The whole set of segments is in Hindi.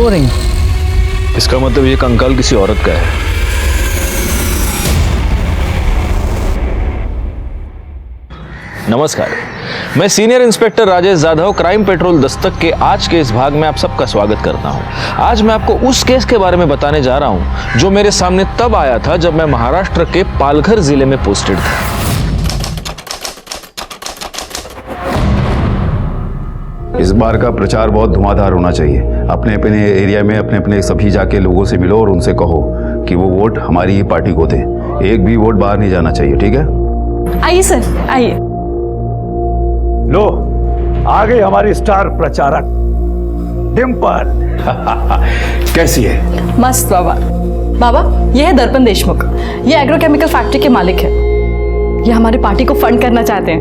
रो रही? इसका मतलब ये कंकाल किसी औरत का है। नमस्कार, मैं senior inspector Rajesh Jadhav crime petrol Dastak के आज के इस भाग में आप सबका स्वागत करता हूं। आज मैं आपको उस केस के बारे में बताने जा रहा हूं जो मेरे सामने तब आया था जब मैं महाराष्ट्र के पालघर जिले में पोस्टेड था। इस बार का प्रचार बहुत धुआंधार होना चाहिए। अपने अपने एरिया में अपने अपने सभी जाके लोगों से मिलो और उनसे कहो कि वो वोट हमारी ही पार्टी को दे। एक भी वोट बाहर नहीं जाना चाहिए, ठीक है? आइए सर, आइए। लो, आ गई हमारी स्टार प्रचारक डिम्पल। कैसी है? मस्त बाबा। बाबा, ये है दर्पण देशमुख। ये एग्रोकेमिकल फैक्ट्री के मालिक है। ये हमारी पार्टी को फंड करना चाहते हैं।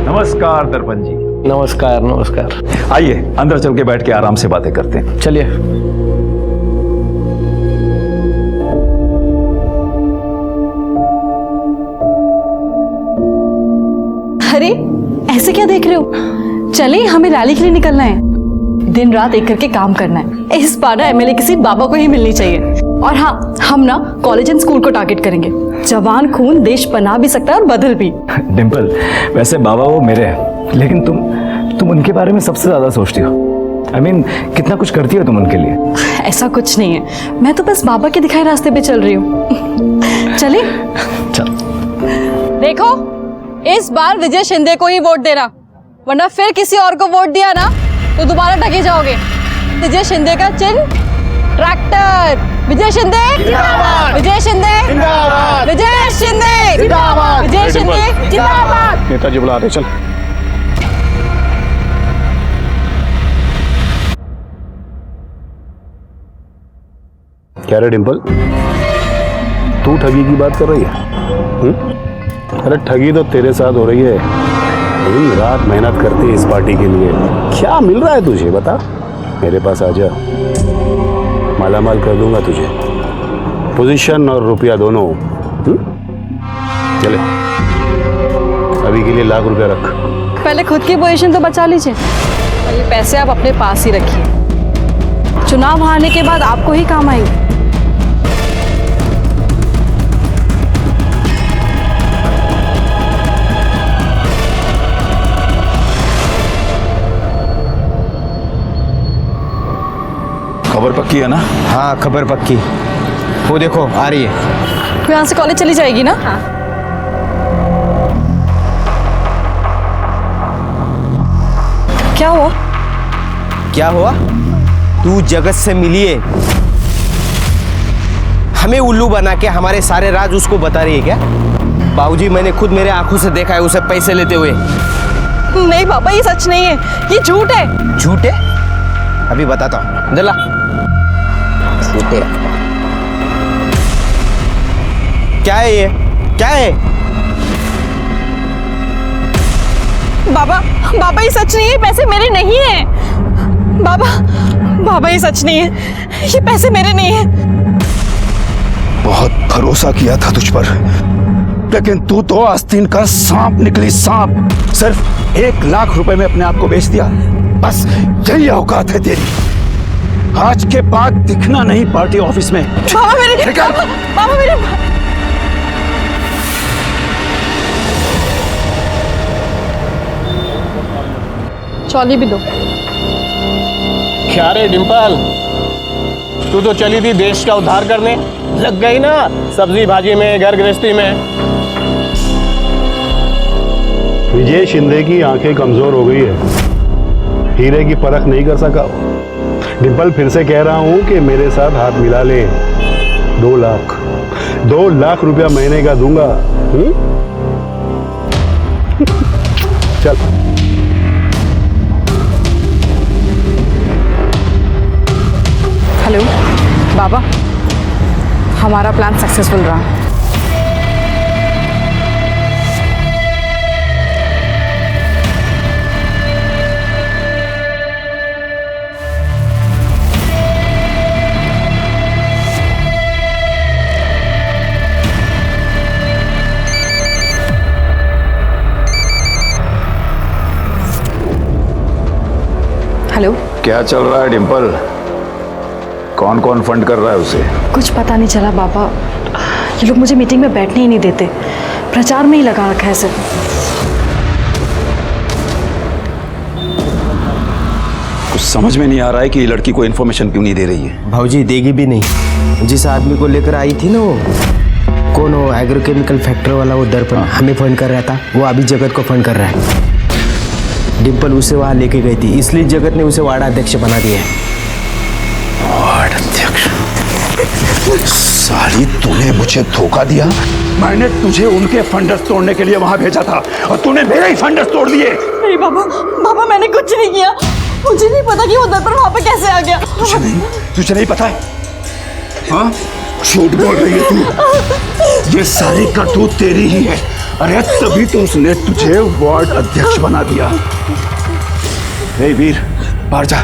नमस्कार दर्पण जी। नमस्कार नमस्कार। आइए अंदर चल के बैठ के आराम से बातें करते हैं। चलिए। अरे ऐसे क्या देख रहे हो? चलिए, हमें रैली के लिए निकलना है। दिन रात एक करके काम करना है। इस बार ना एमएलए की सीट बाबा को ही मिलनी चाहिए। और हाँ, हम ना कॉलेज एंड स्कूल को टारगेट करेंगे। जवान खून देश बना भी सकता है और बदल भी। डिम्पल, वैसे बाबा वो मेरे हैं, लेकिन तुम उनके बारे में सबसे ज्यादा सोचती हो। I mean, कितना कुछ करती हो तुम उनके लिए। ऐसा कुछ नहीं है, मैं तो बस बाबा के दिखाए रास्ते पे चल रही हूँ। चलिए चल। देखो, इस बार विजय शिंदे को ही वोट देना, वरना फिर किसी और को वोट दिया ना तो दोबारा ठगे जाओगे। विजय शिंदे का चिन्ह ट्रैक्टर। विजय शिंदे जिंदाबाद, विजय शिंदे जिंदाबाद, विजय शिंदे जिंदाबाद, विजय शिंदे जिंदाबाद। नेताजी बुला रहे, चल। क्या रे डिम्पल, तू ठगी की बात कर रही है? अरे ठगी तो तेरे साथ हो रही है। दिन रात मेहनत करती है इस पार्टी के लिए। क्या मिल रहा है तुझे, बता। मेरे पास आ जा, मालामाल कर दूंगा तुझे, पोजीशन और रुपया दोनों। चले, अभी के लिए ₹1,00,000 रख। पहले खुद की पोजीशन तो बचा लीजिए, और ये पैसे आप अपने पास ही रखिए। चुनाव हारने के बाद आपको ही काम आएंगे। खबर पक्की है ना? हाँ, खबर पक्की। वो देखो आ रही है। वो यहाँ से कॉलेज चली जाएगी ना? हाँ। क्या हुआ? क्या हुआ? तू जगत से मिली है, हमें उल्लू बना के हमारे सारे राज उसको बता रही है क्या? बाबूजी, मैंने खुद मेरे आंखों से देखा है उसे पैसे लेते हुए। नहीं बाबा, ये सच नहीं है, ये झूठ है। झूठ है? अभी बताता हूँ, इधर ला। झूठ है। क्या है ये? क्या है? बाबा, बाबा ये सच नहीं है, पैसे मेरे नहीं है। बाबा, बाबा ये सच नहीं है, ये पैसे मेरे नहीं है। बहुत भरोसा किया था तुझ पर, लेकिन तू तो आस्तीन का सांप निकली, सांप। सिर्फ ₹1,00,000 में अपने आप को बेच दिया। बस यही औकात है तेरी। आज के बाद दिखना नहीं पार्टी ऑफिस में। बाबा मेरे, बाबा मेरे। चौली भी दो। क्या रे डिम्पल, तू तो चली थी देश का उद्धार करने, लग गई ना सब्जी भाजी में, घर गृहस्थी में। विजय शिंदे की आंखें कमजोर हो गई है, हीरे की परख नहीं कर सका। डिम्पल, फिर से कह रहा हूं कि मेरे साथ हाथ मिला ले। 2 लाख रुपया महीने का दूंगा। चल। हेलो बाबा, हमारा प्लान सक्सेसफुल रहा। हेलो, क्या चल रहा है डिंपल? कौन कौन फंड कर रहा है उसे? कुछ पता नहीं चला बाबा, ये लोग मुझे मीटिंग में बैठने ही नहीं देते, प्रचार में ही लगा रखा है सिर्फ। कुछ समझ में नहीं आ रहा है कि ये लड़की को इन्फॉर्मेशन क्यों नहीं दे रही है। भाऊजी देगी भी नहीं। जिस आदमी को लेकर आई थी ना वो, कौन वो एग्रोकेमिकल फैक्ट्री वाला, वो दर्पण हमें फंड कर रहा था, वो अभी जगत को फंड कर रहा है। डिम्पल उसे वहां लेके गई थी, इसलिए जगत ने उसे वार्ड अध्यक्ष बना दिया है। वार्ड अध्यक्ष? साली तूने मुझे धोखा दिया। मैंने तुझे उनके फंडर्स तोड़ने के लिए वहां भेजा था और तूने मेरे ही फंडर्स तोड़ दिए। नहीं बाबा, बाबा मैंने कुछ नहीं किया, मुझे नहीं पता कि वो दर्पण वहां पे कैसे आ गया। तुझे नहीं पता है? हाँ, झूठ बोल रही है तू। ये सारी करतूत तेरी ही है। अरे तभी तो उसने तुझे वार्ड अध्यक्ष बना दिया। हे वीर, बाहर जा।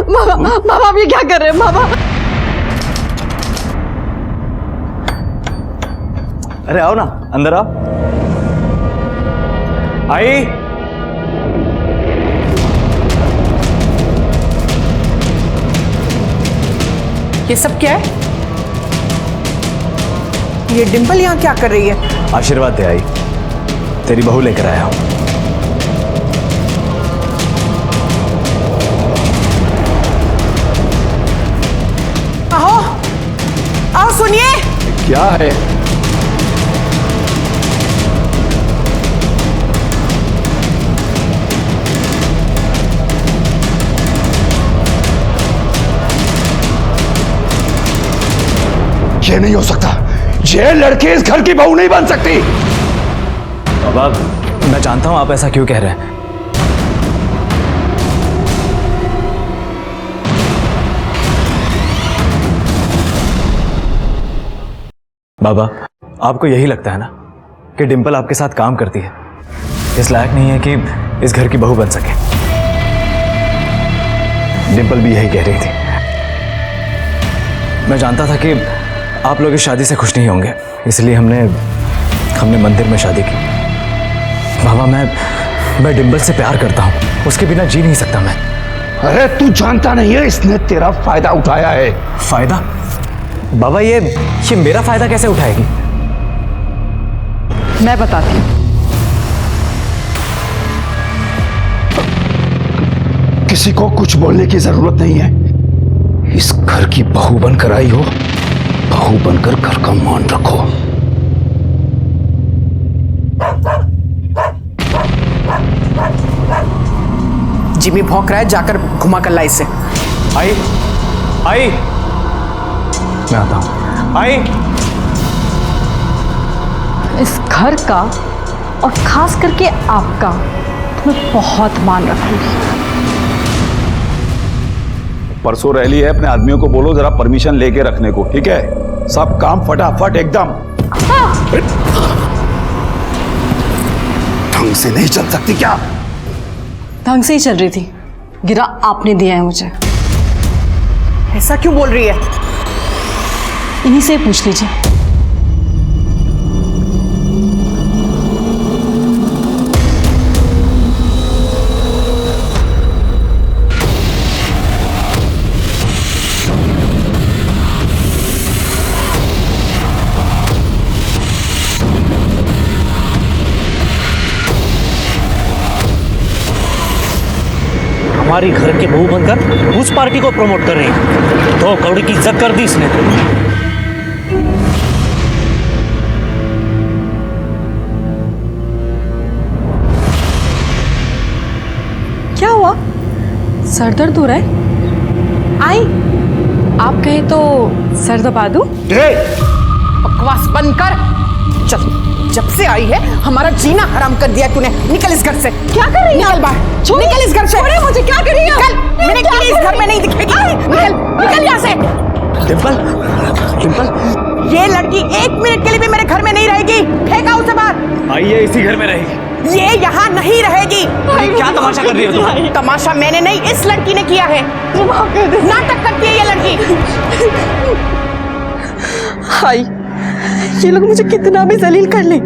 बाबा आप ये क्या कर रहे हैं बाबा? अरे आओ ना, अंदर आओ। आई, ये सब क्या है? ये डिंपल यहाँ क्या कर रही है? आशीर्वाद दे आई, तेरी बहू लेकर आया हूं। आओ आओ, सुनिए। क्या है? ये नहीं हो सकता। ये लड़की इस घर की बहू नहीं बन सकती। बाबा, मैं जानता हूं आप ऐसा क्यों कह रहे हैं। बाबा, आपको यही लगता है ना कि डिंपल आपके साथ काम करती है, इस लायक नहीं है कि इस घर की बहू बन सके। डिंपल भी यही कह रही थी। मैं जानता था कि आप लोग इस शादी से खुश नहीं होंगे, इसलिए हमने मंदिर में शादी की। बाबा, मैं डिंपल से प्यार करता हूँ, उसके बिना जी नहीं सकता मैं। अरे तू जानता नहीं है, इसने तेरा फायदा उठाया है। फायदा? बाबा, ये मेरा फायदा कैसे उठाएगी? मैं बताती हूँ। किसी को कुछ बोलने की जरूरत नहीं है। इस घर की बहू बनकर आई हो, बहू बनकर घर का मान रखो। जिमी भौंक रहा है, जाकर घुमा कर ला इसे। आई, आई, मैं आता हूं। आई, इस घर का और खास करके आपका मैं बहुत मान रखूंगी। परसों रैली है, अपने आदमियों को बोलो जरा परमिशन लेके रखने को, ठीक है? सब काम फटाफट एकदम। ढंग से नहीं चल सकती क्या? ढंग से ही चल रही थी, गिरा आपने दिया है मुझे। ऐसा क्यों बोल रही है? इन्हीं से पूछ लीजिए। हमारी घर के बहू बनकर उस पार्टी को प्रमोट कर रही है। 2 करोड़ की इज्जत कर दी इसने। क्या हुआ? सर दर्द हो रहा है? आई, आप कहें तो सर दबा दूं? बकवास बंद कर। चल, जब से आई है हमारा जीना हराम कर दिया तूने। निकल इस घर से। क्या कर रही है? निकल बाहर, निकल इस घर से। छोड़े मुझे, क्या कर रही है? निकल, मैंने कहा इस घर में नहीं दिखेगी। निकल, निकल यहाँ से। डिंपल, डिंपल, ये लड़की 1 मिनट के लिए भी मेरे घर में नहीं रहेगी। फेंका उसे बाहर। आइए, इसी घर में रहेगी। ये यहाँ नहीं रहेगी। क्या तमाशा कर रही हो तुम? तमाशा मैंने नहीं, इस लड़की ने किया है। नाटक करती है ये लड़की। हाय, ये लोग मुझे कितना भी जलील कर ले,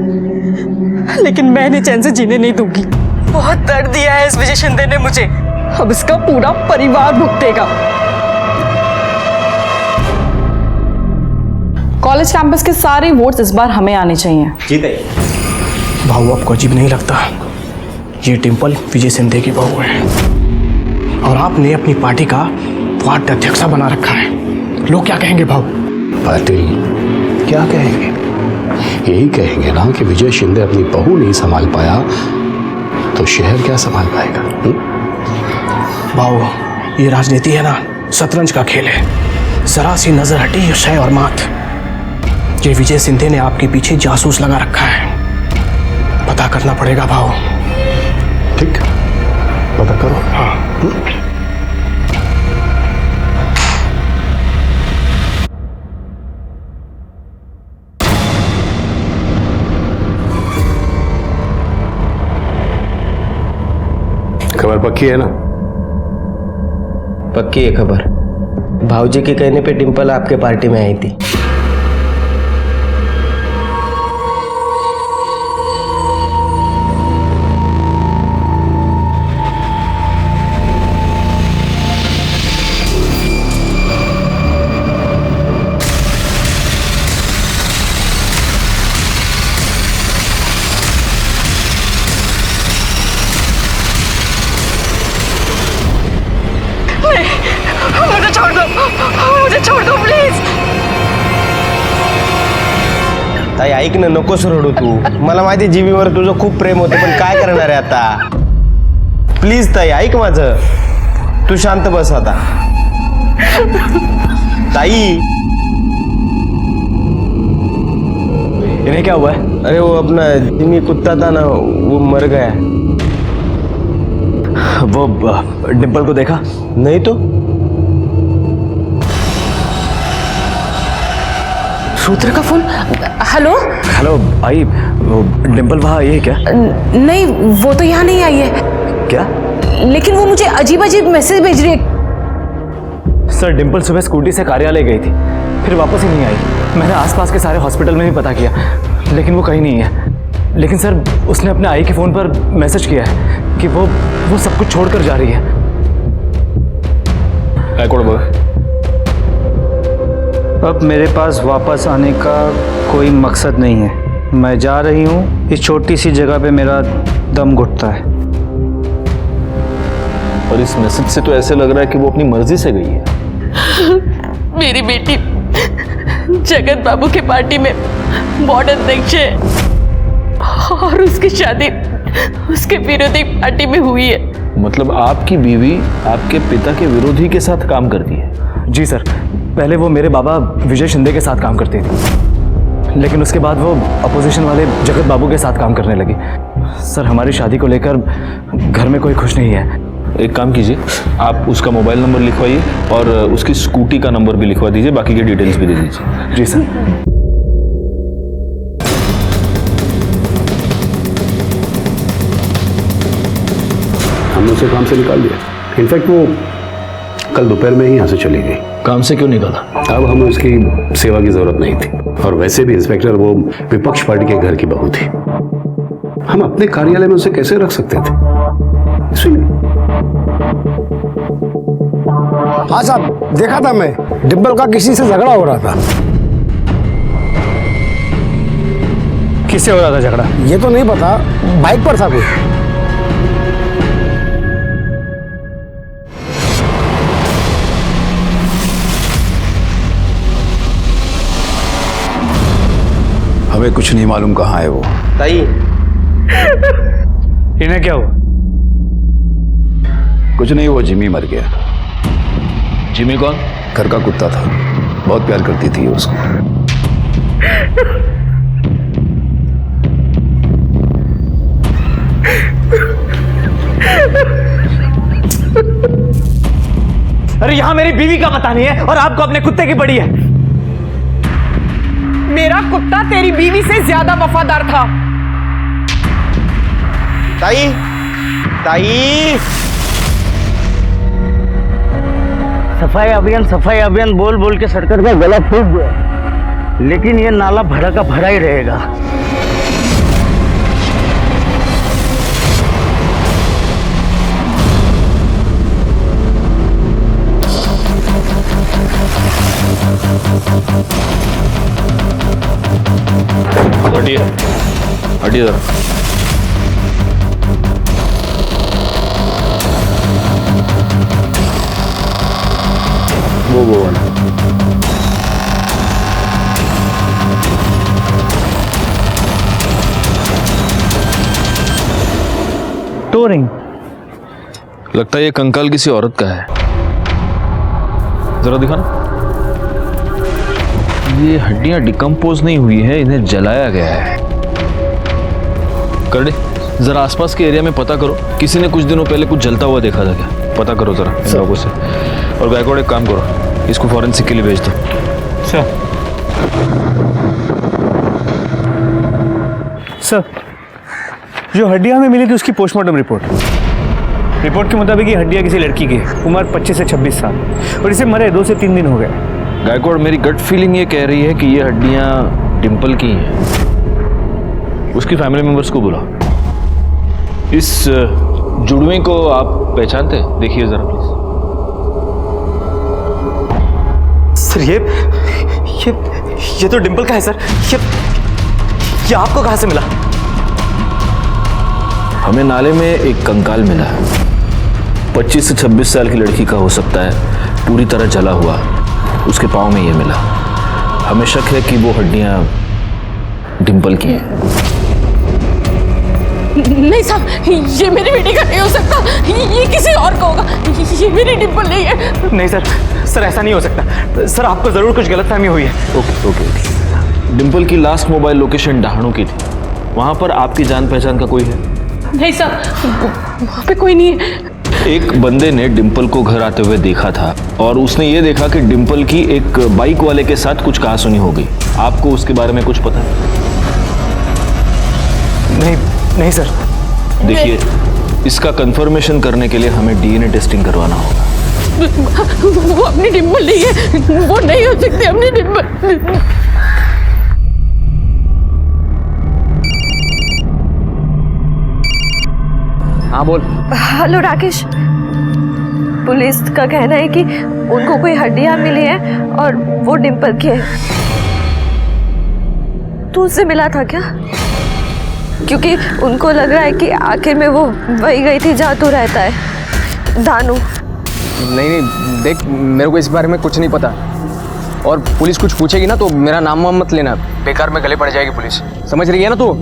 लेकिन मैं इन्हें चैन से जीने नहीं दूंगी। बहुत दर्द दिया है इस विजय शिंदे ने मुझे, अब इसका पूरा परिवार भुगतेगा। कॉलेज कैंपस के सारे वोट्स इस बार हमें आने चाहिए। जीते भाऊ आपको अजीब नहीं लगता? ये डिंपल विजय शिंदे की बहू है और आपने अपनी पार्टी का वार्ड अध्यक्ष बना रखा है। लोग क्या कहेंगे भाऊ? पाटिल क्या कहेंगे? यही कहेंगे ना कि विजय शिंदे अपनी बहू नहीं संभाल पाया तो शहर क्या संभाल पाएगा? भाऊ ये राजनीति है ना, शतरंज का खेल है। जरा सी नजर हटी शय और मात। ये विजय शिंदे ने आपके पीछे जासूस लगा रखा है, पता करना पड़ेगा भाऊ। ठीक, पता करो। हाँ। खबर पक्की है ना? पक्की है खबर। भाऊजी के कहने पे डिंपल आपके पार्टी में आई थी। मुझे छोड़ दो प्लीज। ताई ऐक ना, नकोस रडू तू। मला माहिती जीवीवर तुझं खूप प्रेम होतं, पण काय करणार आहे आता? प्लीज ताई ऐक माझं, तू शांत बस आता। ताई इन्हें क्या हुआ है? अरे वो अपना जिमी कुत्ता था ना, वो मर गया। वो डिंपल को देखा? नहीं तो। रुद्र का फोन। हेलो हेलो आई, वो डिंपल वहाँ आई है क्या? नहीं, वो तो यहाँ नहीं आई है। क्या? लेकिन वो मुझे अजीब अजीब मैसेज भेज रही है। सर डिंपल सुबह स्कूटी से कार्यालय गई थी, फिर वापस ही नहीं आई। मैंने आसपास के सारे हॉस्पिटल में भी पता किया, लेकिन वो कहीं नहीं है। लेकिन सर उसने अपने आई के फ़ोन पर मैसेज किया है कि वो सब कुछ छोड़कर जा रही है। अब मेरे पास वापस आने का कोई मकसद नहीं है। मैं जा रही हूँ, इस छोटी सी जगह पे मेरा दम घुटता है। और इस मैसेज से तो ऐसे लग रहा है कि वो अपनी मर्जी से गई है। मेरी बेटी जगत बाबू के पार्टी में वार्ड अध्यक्ष है और उसकी शादी उसके विरोधी पार्टी में हुई है। मतलब आपकी बीवी आपके पिता के विरोधी के साथ काम करती है? जी सर, पहले वो मेरे बाबा विजय शिंदे के साथ काम करती थी, लेकिन उसके बाद वो अपोजिशन वाले जगत बाबू के साथ काम करने लगी। सर हमारी शादी को लेकर घर में कोई खुश नहीं है। एक काम कीजिए, आप उसका मोबाइल नंबर लिखवाइए और उसकी स्कूटी का नंबर भी लिखवा दीजिए, बाकी की डिटेल्स भी दे दीजिए। जी सर। हमने उसे काम से निकाल दिया। इनफैक्ट वो कल दोपहर में ही यहाँ से चली गई। काम से क्यों निकाला? अब हमें उसकी सेवा की जरूरत नहीं थी, और वैसे भी इंस्पेक्टर वो विपक्ष पार्टी के घर की बहू थी। हम अपने कार्यालय में उसे कैसे रख सकते थे? इसलिए हाँ साहब, देखा था मैं, डिंपल का किसी से झगड़ा हो रहा था। किससे हो रहा था झगड़ा? ये तो नहीं पता, बाइक पर था कोई। हमें कुछ नहीं मालूम कहाँ है वो। ताई इन्हें क्या हुआ? कुछ नहीं, वो जिमी मर गया। जिमी कौन? घर का कुत्ता था, बहुत प्यार करती थी उसको। अरे यहाँ मेरी बीवी का पता नहीं है और आपको अपने कुत्ते की पड़ी है। मेरा कुत्ता तेरी बीवी से ज्यादा वफादार था। ताई ताई सफाई अभियान बोल बोल के सरकार का गला फूक गया, लेकिन ये नाला भरा का भरा ही रहेगा। हटिए हटिए जरा। वो वाला टोरिंग। लगता है ये कंकाल किसी औरत का है। जरा दिखाना। ये हड्डियां डिकम्पोज नहीं हुई है, इन्हें जलाया गया है। कर दे जरा आसपास के एरिया में पता करो, किसी ने कुछ दिनों पहले कुछ जलता हुआ देखा था क्या? पता करो जरा इन लोगों से। और गायकवाड़ एक काम करो, इसको फॉरेंसिक के लिए भेज दो। सर, जो हड्डियां हमें मिली थी उसकी पोस्टमार्टम रिपोर्ट के मुताबिक ये हड्डियां किसी लड़की की है, उम्र 25 से 26 साल, और इसे मरे 2 से 3 दिन हो गए। गायकवाड़, मेरी गट फीलिंग ये कह रही है कि ये हड्डियां डिंपल की हैं। उसकी फैमिली मेंबर्स को बुलाओ। इस जुड़वे को आप पहचानते हैं? देखिए जरा प्लीज। सर ये तो डिंपल का है सर। ये आपको कहां से मिला? हमें नाले में एक कंकाल मिला है, 25 से 26 साल की लड़की का हो सकता है, पूरी तरह जला हुआ। उसके पाँव में ये मिला। हमें शक है कि वो हड्डियां डिंपल की हैं। नहीं साहब, ये मेरी बेटी का नहीं हो सकता, ये किसी और का होगा। ये मेरी डिंपल नहीं है। नहीं सर ऐसा नहीं हो सकता। सर आपको जरूर कुछ गलतफहमी हुई है। ओके। डिंपल की लास्ट मोबाइल लोकेशन डहाणू की थी। वहां पर आपकी जान पहचान का कोई है? नहीं साहब, वहाँ पे कोई नहीं है। एक बंदे ने डिंपल को घर आते हुए देखा था और उसने ये देखा कि डिंपल की एक बाइक वाले के साथ कुछ कहासुनी हो गई। आपको उसके बारे में कुछ पता है? नहीं सर। देखिए, इसका कंफर्मेशन करने के लिए हमें डीएनए टेस्टिंग करवाना होगा। वो अपनी डिंपल नहीं है, वो नहीं हो सकती अपनी डिंपल। हाँ बोल। हेलो राकेश, पुलिस का कहना है कि उनको कोई हड्डियां मिली हैं और वो डिंपल की है। तू उससे मिला था क्या? क्योंकि उनको लग रहा है कि आखिर में वो वही गई थी जहाँ तू रहता है, दानू। नहीं देख, मेरे को इस बारे में कुछ नहीं पता, और पुलिस कुछ पूछेगी ना तो मेरा नाम वाम मत लेना, बेकार में गले पड़ जाएगी पुलिस। समझ रही है ना तू?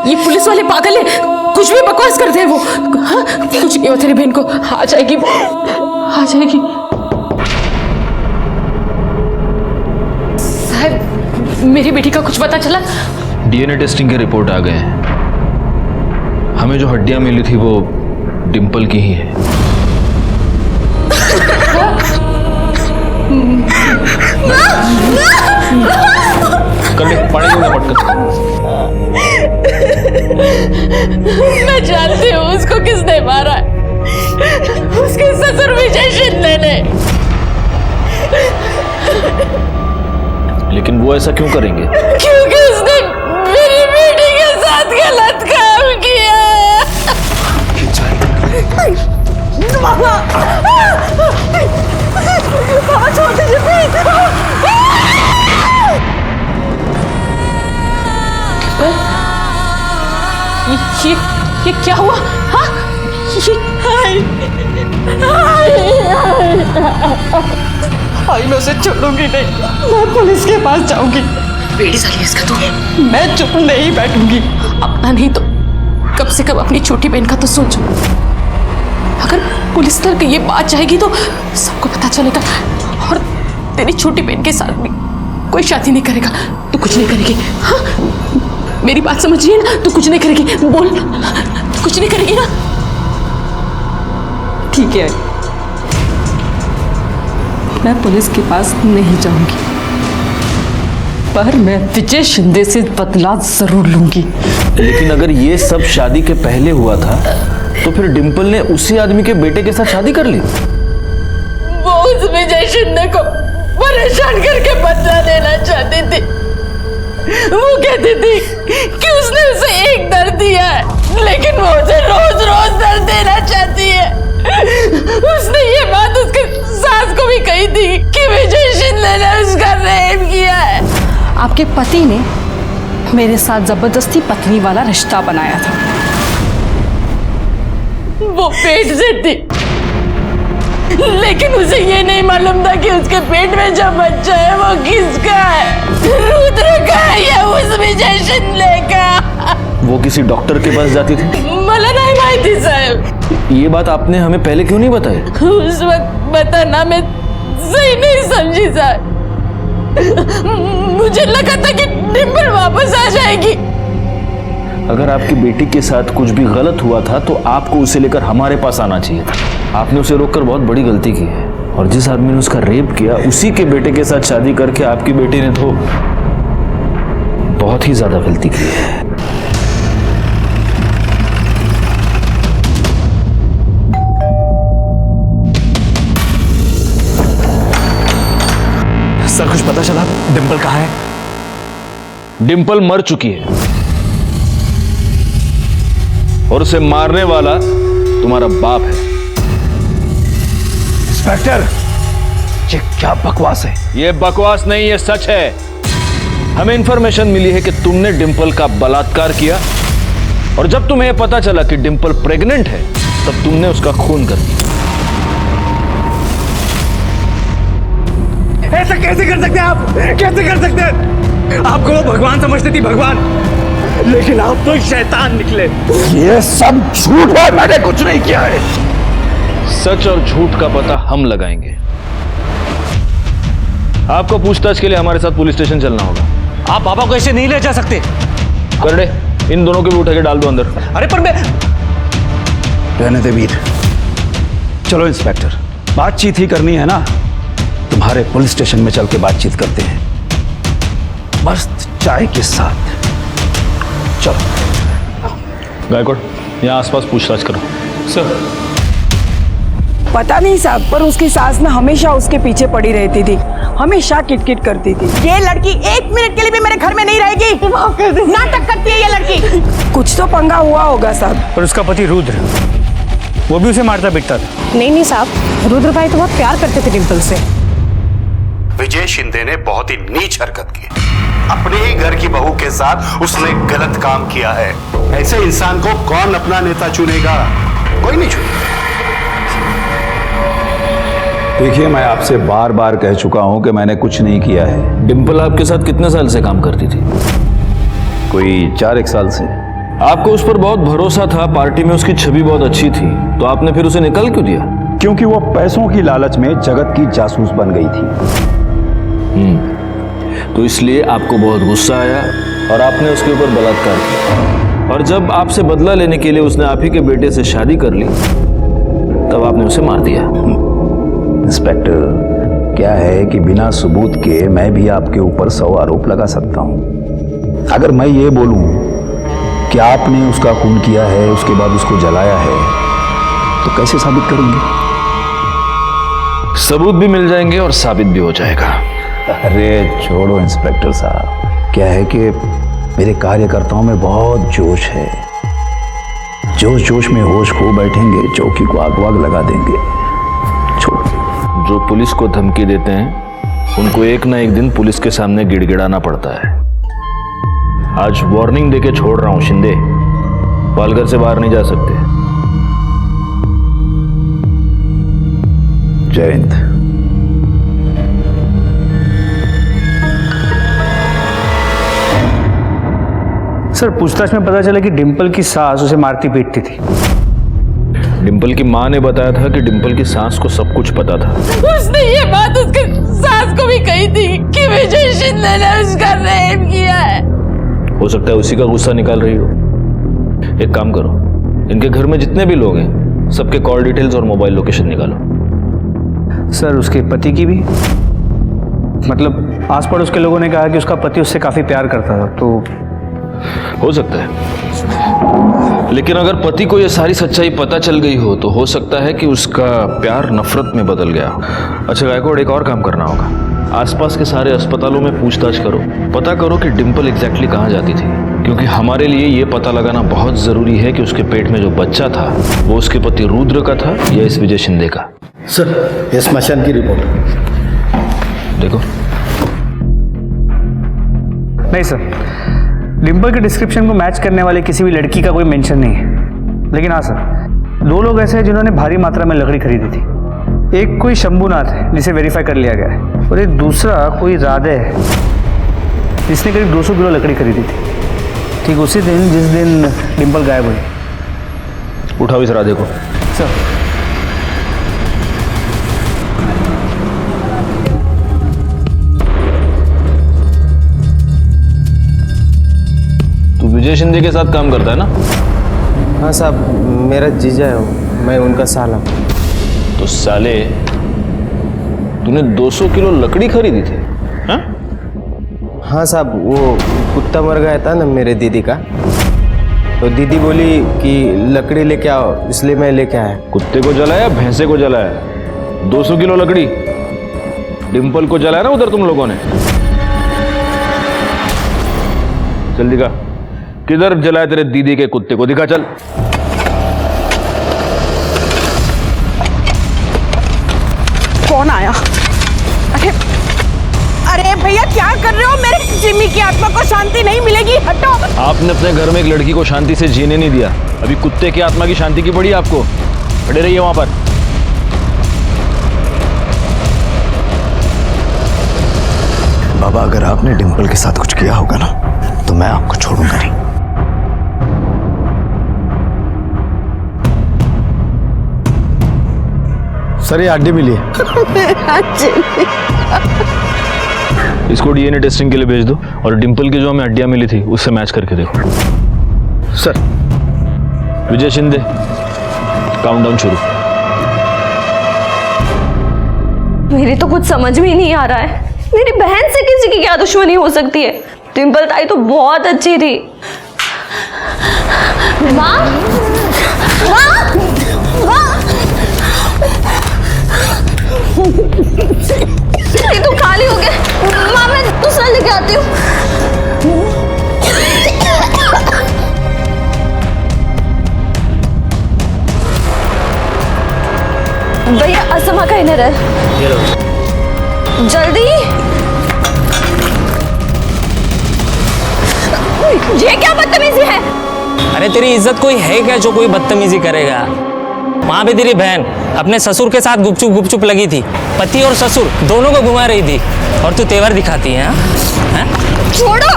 ये पुलिस वाले पागल है, कुछ भी बकवास करते हैं वो। हाँ? कुछ नहीं हो तेरी बहन को, आ जाएगी वो, आ जाएगी। साहब, मेरी बेटी का कुछ पता चला? डीएनए टेस्टिंग के रिपोर्ट आ गए हैं। हमें जो हड्डियां मिली थी वो डिंपल की ही है। कर ले, पानी दूंगा पटकन। मैं जानती हूँ उसको किसने मारा है, उसके ससुर विजय शिंदे ने। लेकिन वो ऐसा क्यों करेंगे? क्योंकि उसने मेरी बेटी के साथ गलत काम किया है। बाबा छोड़ दीजिए। ये क्या हुआ? हाँ? मैं उसे छोड़ूंगी नहीं, मैं पुलिस के पास जाऊंगी। बेड़ी साली इसका तो मैं चुप नहीं बैठूंगी। अपना नहीं तो कम से कम अपनी छोटी बहन का तो सोचो। अगर पुलिस तक ये बात जाएगी तो सबको पता चलेगा, और तेरी छोटी बहन के साथ भी कोई शादी नहीं करेगा तो कुछ नहीं करेगी। हाँ, मेरी बात समझिए ना, तो कुछ नहीं करेगी। बोल, कुछ नहीं करेगी ना? ठीक है, मैं पुलिस के पास नहीं जाऊंगी, पर मैं विजय शिंदे से बदला जरूर लूंगी। लेकिन अगर ये सब शादी के पहले हुआ था तो फिर डिंपल ने उसी आदमी के बेटे के साथ शादी कर ली। वो उस विजय शिंदे को परेशान करके बदला लेना चाहती थी। वो कहती थी कि उसने उसे एक दर्द दिया है, लेकिन वो उसे रोज रोज दर्द देना चाहती है। उसने ये बात उसके सास को भी कही आपके पति ने मेरे साथ जबरदस्ती पत्नी वाला रिश्ता बनाया था। वो पेट से थी, लेकिन उसे ये नहीं मालूम था कि उसके पेट में जो बच्चा है वो किसका है, रुद्र का है या उस विजय शिंदे का। वो किसी डॉक्टर के पास जाती थी? मला नहीं माहिती साहब। ये बात आपने हमें पहले क्यों नहीं बताई? उस वक्त बताना मैं सही नहीं समझी साहब। मुझे लगा था कि डिम्पल वापस आ जाएगी। अगर आपकी बेटी के साथ कुछ भी गलत हुआ था तो आपको उसे लेकर हमारे पास आना चाहिए था। आपने उसे रोककर बहुत बड़ी गलती की है, और जिस आदमी ने उसका रेप किया उसी के बेटे के साथ शादी करके आपकी बेटी ने तो बहुत ही ज्यादा गलती की है। सर कुछ पता चला डिम्पल कहाँ है? डिम्पल मर चुकी है और उसे मारने वाला तुम्हारा बाप है। इंस्पेक्टर, ये क्या बकवास है? ये बकवास नहीं, ये सच है। हमें इंफॉर्मेशन मिली है कि तुमने डिम्पल का बलात्कार किया, और जब तुम्हें यह पता चला कि डिम्पल प्रेग्नेंट है तब तुमने उसका खून कर दिया। ऐसा कैसे कर सकते हैं आप? कैसे कर सकते हैं? आपको वो भगवान समझती थी, भगवान, लेकिन आप तो शैतान निकले। ये सब झूठ है, मैंने कुछ नहीं किया है। सच और झूठ का पता हम लगाएंगे। आपको पूछताछ के लिए हमारे साथ पुलिस स्टेशन चलना होगा। आप बाबा को ऐसे नहीं ले जा सकते। करड़े, इन दोनों को भी उठा के डाल दो अंदर। अरे पर मैं... रहने दे वीर। चलो इंस्पेक्टर, बातचीत ही करनी है ना, तुम्हारे पुलिस स्टेशन में चल के बातचीत करते हैं, मस्त चाय के साथ। चलो। गायकवाड़, यहाँ आसपास पूछताछ करो। सर, पता नहीं साहब, पर उसकी सास ना हमेशा उसके पीछे पड़ी रहती थी, हमेशा किटकिट करती थी। ये लड़की एक मिनट के लिए भी मेरे घर में नहीं रहेगी। नाटक करती है ये लड़की। कुछ तो पंगा हुआ होगा साहब। पर उसका पति रुद्र, वो भी उसे मारता पीटता था। नहीं साहब, रुद्र भाई तो बहुत प्यार करते थे डिम्पल से। विजय शिंदे ने बहुत ही नीच हरकत की। अपने ही घर की बहू के साथ उसने गलत काम किया है। ऐसे इंसान को कौन अपना नेता चुनेगा? कोई नहीं चुनेगा। देखिए, मैं आपसे बार बार कह चुका हूं कि मैंने कुछ नहीं किया है। डिम्पल आपके साथ कितने साल से काम करती थी? कोई 4-1 साल से। आपको उस पर बहुत भरोसा था, पार्टी में उसकी छवि बहुत अच्छी थी, तो आपने फिर उसे निकाल क्यों दिया? क्योंकि वो पैसों की लालच में जगत की जासूस बन गई थी। तो इसलिए आपको बहुत गुस्सा आया और आपने उसके ऊपर बलात्कार किया, और जब आपसे बदला लेने के लिए उसने आप ही के बेटे से शादी कर ली तब आपने उसे मार दिया। इंस्पेक्टर, क्या है कि बिना सबूत के मैं भी आपके ऊपर 100 आरोप लगा सकता हूं। अगर मैं ये बोलूं कि आपने उसका खून किया है, उसके बाद उसको जलाया है, तो कैसे साबित करेंगे? सबूत भी मिल जाएंगे और साबित भी हो जाएगा। अरे छोड़ो इंस्पेक्टर साहब, क्या है कि मेरे कार्यकर्ताओं में बहुत जोश है। जोश जोश में होश खो बैठेंगे, चौकी को आग वाग लगा देंगे। छोड़ो। जो पुलिस को धमकी देते हैं उनको एक ना एक दिन पुलिस के सामने गिड़गिड़ाना पड़ता है। आज वार्निंग देके छोड़ रहा हूं शिंदे, पालघर से बाहर नहीं जा सकते। जय हिंद। सर, पूछताछ में पता चला कि डिम्पल की सास उसे मारती पीटती थी। डिम्पल की मां ने बताया था कि डिम्पल की सास को सब कुछ पता था। उसने ये बात उसके सास को भी कही थी कि विजय शिंदे ने उसका रेप किया है। हो सकता है उसी का गुस्सा निकाल रही हो। एक काम करो, इनके घर में जितने भी लोग हैं सबके कॉल डिटेल्स और मोबाइल लोकेशन निकालो। सर, उसके पति की भी? मतलब आस पड़ोस के लोगों ने कहा कि उसका पति उससे काफी प्यार करता था, तो हो सकता है। लेकिन अगर पति को यह सारी सच्चाई पता चल गई हो तो हो सकता है कि उसका प्यार नफरत में बदल गया हो। अच्छा गायकवाड़, एक और काम करना होगा। आसपास के सारे अस्पतालों में पूछताछ करो, पता करो कि डिम्पल एग्जैक्टली कहाँ जाती थी, क्योंकि हमारे लिए ये पता लगाना बहुत जरूरी है कि उसके पेट में जो बच्चा था वो उसके पति रुद्र का था या इस विजय शिंदे का। सर, ये स्मशान की रिपोर्ट देखो। नहीं सर, डिम्पल के डिस्क्रिप्शन को मैच करने वाले किसी भी लड़की का कोई मेंशन नहीं है। लेकिन हाँ सर, 2 लोग ऐसे हैं जिन्होंने भारी मात्रा में लकड़ी खरीदी थी। एक कोई शंभुनाथ है जिसे वेरीफाई कर लिया गया है, और एक दूसरा कोई राधे है जिसने करीब 200 किलो लकड़ी खरीदी थी, ठीक उसी दिन जिस दिन डिम्पल गायब हुई। उठाओ इस राधे को। सर। तू विजय शिंदे के साथ काम करता है ना? हाँ साहब, मेरा जीजा है वो, मैं उनका साला। तो साले तूने 200 किलो लकड़ी खरीदी थी? हाँ? हाँ साहब, वो कुत्ता मर गया था ना मेरे दीदी का, तो दीदी बोली कि लकड़ी लेके आओ, इसलिए मैं लेके आया। कुत्ते को जलाया, भैंसे को जलाया? 200 किलो लकड़ी डिम्पल को जलाया ना उधर तुम लोगों ने? चल दिखा, किधर जलाया तेरे दीदी के कुत्ते को, दिखा चल। कौन आया? अरे अरे भैया क्या कर रहे हो? मेरे जिम्मी की आत्मा को शांति नहीं मिलेगी, हटो। आपने अपने घर में एक लड़की को शांति से जीने नहीं दिया, अभी कुत्ते की आत्मा की शांति की पड़ी आपको? खड़े रहिए वहां पर। बाबा, अगर आपने डिम्पल के साथ कुछ किया होगा ना, तो मैं आपको छोड़ूंगा नहीं। सर, ये हड्डी मिली है। इसको डीएनए टेस्टिंग के लिए भेज दो, और डिम्पल की जो हमें हड्डियां मिली थी उससे मैच करके देखो। सर। विजय शिंदे, काउंटडाउन शुरू। मेरी तो कुछ समझ में ही नहीं आ रहा है, मेरी बहन से किसी की क्या दुश्मनी हो सकती है? डिम्पल ताई तो बहुत अच्छी थी। माँ, माँ, माँ, ये तो खाली हो गया। माँ, मैं दूसरा लेके आती हूँ। भैया, असमा का इनर है, जल्दी। ये क्या बदतमीजी है? अरे तेरी इज्जत कोई है क्या जो कोई बदतमीजी करेगा? वहां पे तेरी बहन अपने ससुर के साथ गुपचुप गुपचुप लगी थी, पति और ससुर दोनों को घुमा रही थी, और तू तेवर दिखाती है? छोड़ो।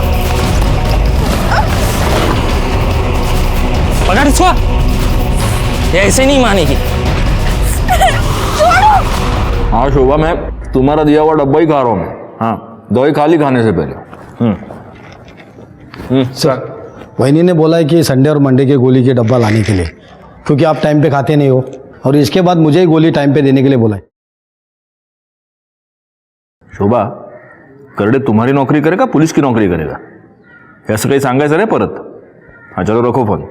पकड़ इसको, ये ऐसे नहीं मानेगी। हाँ शोभा, मैं तुम्हारा दिया हुआ डब्बा ही खा रहा हूँ मैं। हाँ, दवाई खा ली खाने से पहले। सर, वहीनी ने बोला है कि संडे और मंडे के गोली के डब्बा लाने के लिए, क्योंकि आप टाइम पे खाते नहीं हो, और इसके बाद मुझे ही गोली टाइम पे देने के लिए बोला है। शोभा, करडे तुम्हारी नौकरी करेगा, पुलिस की नौकरी करेगा? असं काही सांगायचं रे परत? हाँ चलो, रखो फोन।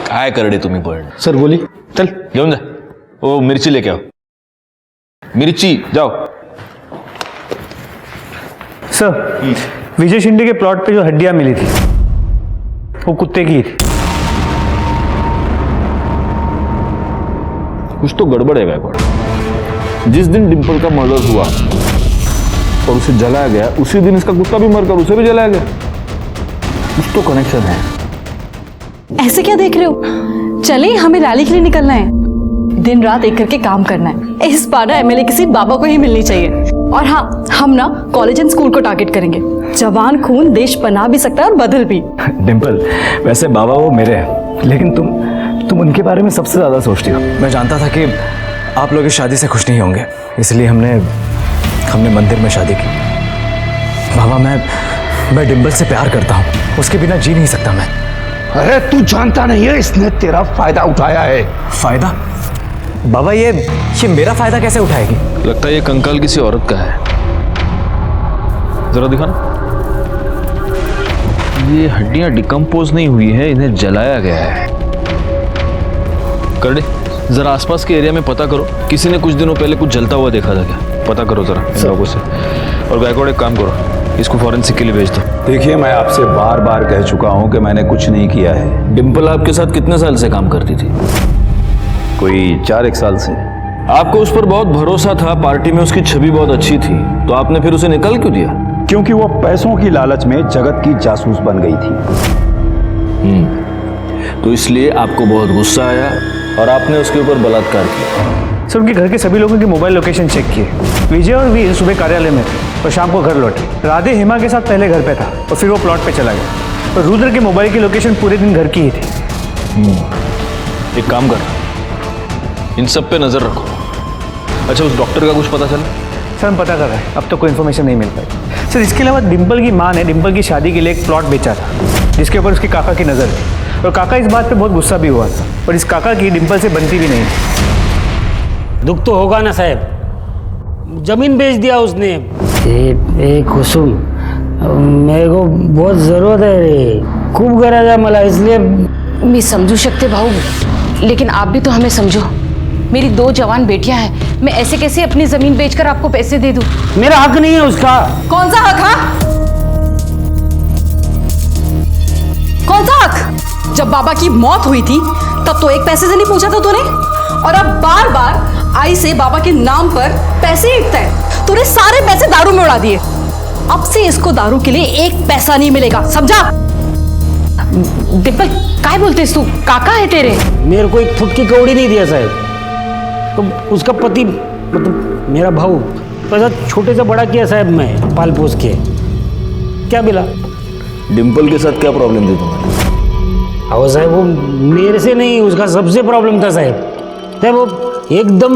काय करडे तुम्ही पण? सर, गोली चल घेऊन जा। ओ, मिर्ची लेके आओ, मिर्ची, जाओ। सर, विजय शिंदे के प्लॉट पे जो हड्डियां मिली थी वो कुत्ते की थी। कुछ तो गड़बड़ है गायकवाड़। जिस दिन डिम्पल का मर्डर हुआ और उसे जलाया गया, उसी दिन इसका कुत्ता भी मरकर उसे भी जलाया गया। कुछ तो कनेक्शन है। ऐसे क्या देख रहे हो? चले, हमें रैली के लिए निकलना है, दिन रात एक करके काम करना है। इस बार ना एमएलए किसी बाबा को ही मिलनी चाहिए। और हाँ, हम ना कॉलेज एंड स्कूल को टारगेट करेंगे। जवान खून देश बना भी सकता है और बदल भी। डिम्पल, वैसे बाबा वो मेरे हैं, लेकिन तुम उनके बारे में सबसे ज्यादा सोचती हो। मैं जानता था कि आप लोग इस शादी से खुश नहीं होंगे, इसलिए हमने मंदिर में शादी की। बाबा, मैं डिम्पल से प्यार करता हूँ, उसके बिना जी नहीं सकता मैं। अरे तू जानता नहीं है, इसने तेरा फायदा उठाया है। फायदा? बाबा, ये मेरा फायदा कैसे उठाएगी? लगता है ये कंकाल किसी औरत का है, जरा दिखाना। ये हड्डियां डिकम्पोज नहीं हुई है, इन्हें जलाया गया है। करडे, जरा आसपास के एरिया में पता करो, किसी ने कुछ दिनों पहले कुछ जलता हुआ देखा था क्या? पता करो जरा इन लोगों से। और गायकवाड़, एक काम करो, इसको फॉरेंसिक के लिए भेज दो। देखिए, मैं आपसे बार बार कह चुका हूं कि मैंने कुछ नहीं किया है। डिम्पल आपके साथ कितने साल से काम करती थी? कोई 4-1 साल से। आपको उस पर बहुत भरोसा था, पार्टी में उसकी छवि बहुत अच्छी थी, तो आपने फिर उसे निकाल क्यों दिया? क्योंकि वो पैसों की लालच में जगत की जासूस बन गई थी। तो इसलिए आपको बहुत गुस्सा आया और आपने उसके ऊपर बलात्कार किया। सर उनके घर के सभी लोगों की मोबाइल लोकेशन चेक किए। विजय और वीर सुबह कार्यालय में थे और शाम को घर लौटे। राधे हेमा के साथ पहले घर पे था और फिर वो प्लॉट पे चला गया। और रुद्र के मोबाइल की लोकेशन पूरे दिन घर की ही थी। एक काम कर, इन सब पे नजर रखो। अच्छा, उस डॉक्टर का कुछ पता चला? सर हम पता कर रहे हैं, अब तक कोई इन्फॉर्मेशन नहीं मिल पाई। सर इसके अलावा डिम्पल की माँ ने डिम्पल की शादी के लिए एक प्लॉट बेचा था जिसके ऊपर उसके काका की नज़र थी और काका इस बात पे बहुत गुस्सा भी हुआ था और इस काका की डिम्पल से बनती भी नहीं थी। दुख तो होगा ना साहब, जमीन बेच दिया उसने। ए कुसुम, मेरे को बहुत जरूरत है रे, खूब गरज है मला, इसलिए मैं समझू शकते भाऊ, लेकिन आप भी तो हमें समझो। मेरी 2 जवान बेटियां हैं, मैं ऐसे कैसे अपनी जमीन बेचकर आपको पैसे दे दूं? मेरा हक नहीं है उसका। कौन सा हक? हाँ, कौन सा हक? जब बाबा की मौत हुई थी तब तो एक पैसे से नहीं पूछा था तूने, और अब बार बार आई से बाबा के नाम पर पैसे ईंटता है। तूने सारे पैसे दारू में उड़ा दिए। अब से इसको दारू के लिए 1 पैसा नहीं मिलेगा, समझा? डिम्पल काय बोलतेस तू? काका है तेरे? मेरे को एक फुट की कौड़ी नहीं दिया साहब, तो उसका पति मतलब मेरा भाऊ पैसा छोटे से बड़ा किया साहब, मैं पाल पोस के। क्या मिला? डिम्पल के साथ क्या प्रॉब्लम थी तुम्हारी? हाँ साहब, वो मेरे से नहीं, उसका सबसे प्रॉब्लम था साहब। साहब वो एकदम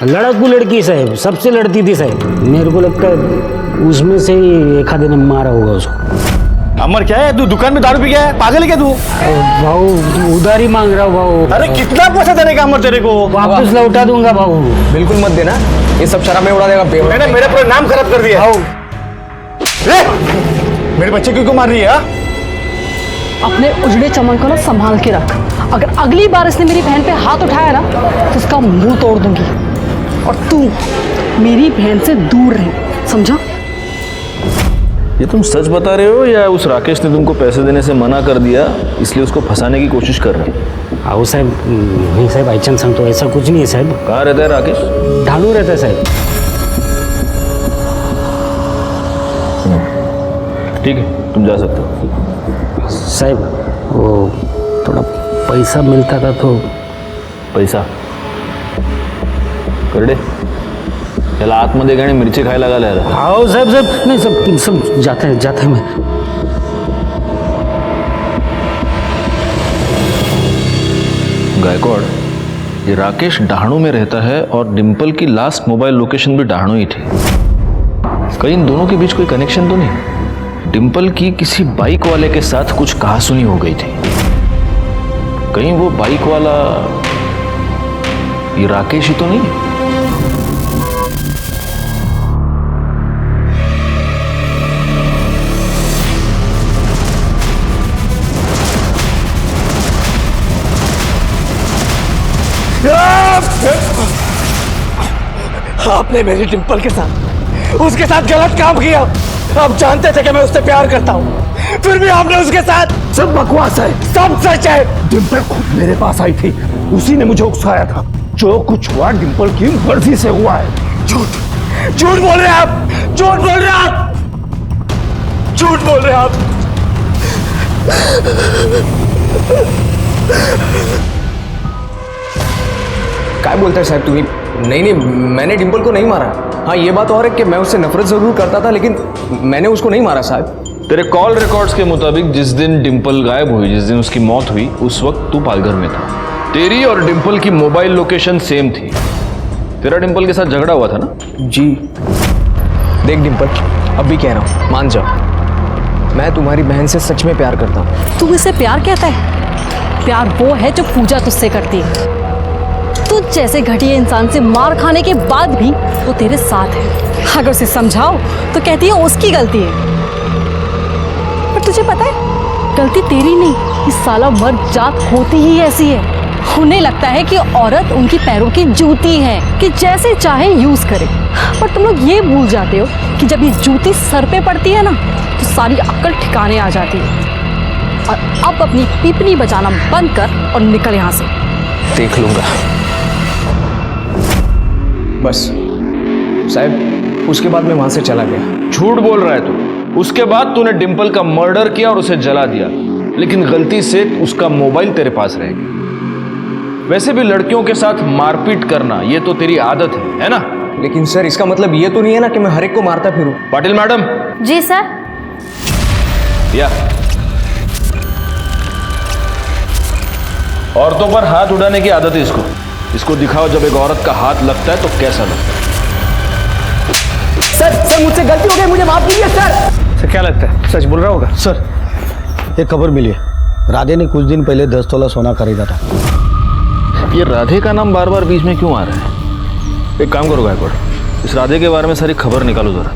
लड़कू लड़की साहब, सबसे लड़ती थी साहब। मेरे को लगता है उसमें से ही एक आधे ने मारा होगा उसको। अमर क्या है, तू दुकान में दारू पी गया है? पागल है क्या तू? भाऊ उधार ही मांग रहा हूँ भाऊ। अरे कितना पैसा देने का अमर तेरे को? वापस लौटा दूंगा भाऊ। बिल्कुल मत देना, ये सब शराब में उड़ा देगा। मैंने मेरा पूरा नाम खराब कर दिया। मेरे बच्चे क्यों मार रही है? अपने उजड़े चमन को ना संभाल के रख। अगर अगली बार इसने मेरी बहन पे हाथ उठाया ना तो उसका मुंह तोड़ दूंगी। और तू मेरी बहन से दूर रहे, समझा? ये तुम सच बता रहे हो या उस राकेश ने तुमको पैसे देने से मना कर दिया इसलिए उसको फंसाने की कोशिश कर रहे हो? आओ साहब, नहीं साहब, आईचन संग तो ऐसा कुछ नहीं है साहब। कहाँ रहता है राकेश? ढालू रहता है साहब। ठीक है, तुम जा सकते हो। साहब वो थोड़ा पैसा मिलता था तो। पैसा करडे त्याला आतमध्ये गाणे मिरची खायला घालायला. आओ साहब साहब, नहीं सब जाते हैं मैं. गायकवाड़, ये राकेश डहाणू में रहता है और डिम्पल की लास्ट मोबाइल लोकेशन भी डहाणू ही थी. कहीं इन दोनों के बीच कोई कनेक्शन तो नहीं? डिम्पल की किसी बाइक वाले के साथ कुछ कहासुनी हो गई थी. कहीं वो बाइक वाला ये राकेश ही तो नहीं है? आपने मेरी डिम्पल के साथ उसके साथ गलत काम किया. आप जानते थे कि मैं उससे प्यार करता हूं, फिर भी आपने उसके साथ. सब बकवास है, सब सच है. डिम्पल खुद मेरे पास आई थी, उसी ने मुझे उकसाया था. जो कुछ हुआ डिम्पल की मर्जी से हुआ है. झूठ झूठ बोल रहे हैं आप, झूठ बोल रहे हैं आप, झूठ बोल रहे हैं आप. क्या बोलते हैं साहब तुम्हें? नहीं, मैंने डिम्पल को नहीं मारा. हाँ, ये बात और है कि मैं उससे नफरत जरूर करता था, लेकिन मैंने उसको नहीं मारा साहब. तेरे कॉल रिकॉर्ड्स के मुताबिक जिस दिन डिम्पल गायब हुई, जिस दिन उसकी मौत हुई, उस वक्त तू पालघर में था. तेरी और डिम्पल की मोबाइल लोकेशन सेम थी. तेरा डिम्पल के साथ झगड़ा हुआ था ना? जी. देख डिम्पल, अब भी कह रहा हूँ, मान जाओ, मैं तुम्हारी बहन से सच में प्यार करता हूँ. तू इसे प्यार कहता है? प्यार वो है जो पूजा तुझसे करती है. तू जैसे घटिया इंसान से मार खाने के बाद भी वो तेरे साथ है. अगर उसे समझाओ तो कहती है उसकी गलती है. पर तुझे पता है, गलती तेरी नहीं, इस साला मर्द जात होती ही ऐसी है. उन्हें लगता है कि औरत उनकी पैरों की जूती है कि जैसे चाहे यूज करे. पर तुम लोग ये भूल जाते हो कि जब ये जूती सर पे पड़ती है ना तो सारी अक्ल ठिकाने आ जाती है. और अब अपनी पीपनी बजाना बंद कर और निकल यहाँ से. देख लूंगा. बस साहब, उसके बाद मैं वहां से चला गया। झूठ बोल रहा है तू। उसके बाद तूने डिंपल का मर्डर किया और उसे जला दिया, लेकिन गलती से उसका मोबाइल तेरे पास रह गया। वैसे भी लड़कियों के साथ मारपीट करना ये तो तेरी आदत है ना? लेकिन सर इसका मतलब ये तो नहीं है ना कि मैं हर एक को मारता फिरूं। पाटिल मैडम। जी सर। या औरतों पर हाथ उड़ाने की आदत है इसको दिखाओ, जब एक औरत का हाथ लगता है तो कैसा लगता है। सर मुझसे गलती हो गई, मुझे माफ कीजिए सर। क्या लगता है सच बोल रहा होगा? सर एक खबर मिली है, राधे ने कुछ दिन पहले 10 तोला सोना खरीदा था। ये राधे का नाम बार बार बीच में क्यों आ रहा है? एक काम करो गायकवाड़, इस राधे के बारे में सारी खबर निकालो जरा।